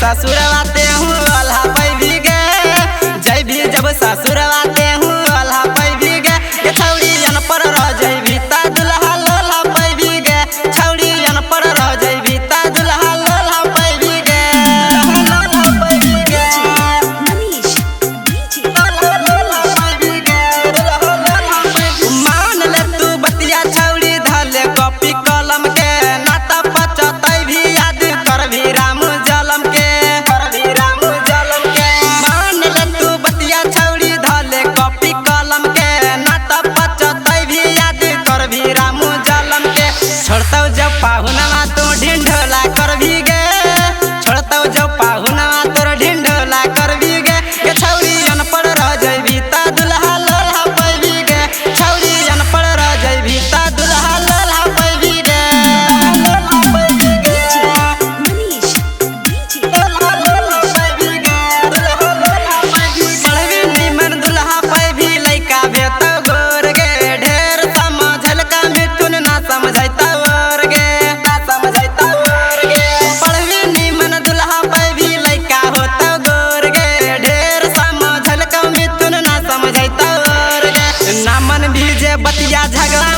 ससुर आते हूँ अल्लाह पैभी गे, जय भी जब ससुर आते हूँ अल्लाह पैभी गे, ये छौड़ी अनपढ़ रह जैभी ता दुल्हा लोल्हा पैभी गे, छौड़ी अनपढ़ रह जैभी ता दुल्हा लोल्हा पैभी गे, लोल्हा पैभी गे, लोल्हा पैभी गे, लोल्हा पैभी। मान ले तू बतिया छौड़ी धले कॉपी कलम के, नाता पचतै भी याद कर भी राम जलम के, कर भी राम जलम के। मान ले तू बतिया छौड़ी धले कॉपी कलम के, नाता पचतै भी याद कर भी राम जलम के। छोड़तौ जब पाहुनवा तू ढिंढोला कर भी गे, छोड़तौ जब पाहुनवा तोर ढिंढोला कर भी गे, के छौड़ी अनपढ़ रह जैभी ता दुल्हा लोल्हा पैभी गे, छौड़ी अनपढ़ रह जैभी ता दुल्हा लोल्हा पैभी गे, लोल्हा पैभी गे, लोल्हा लोल्हा पैभी गे, दुल्हा लोल्हा पैभी। पढ़बी निमन दुल्हा पैभी लइका भेतौ गोर गे, ढेर समझल का मिथुन ना समझैतौ और गे, ना समझैतौ और गे। पढ़बी निमन दुल्हा पैभी लइका होतौ गोर गे, ढेर समझल का मिथुन ना समझैतौ और गे। नामन भी जे बतिया झगड़ा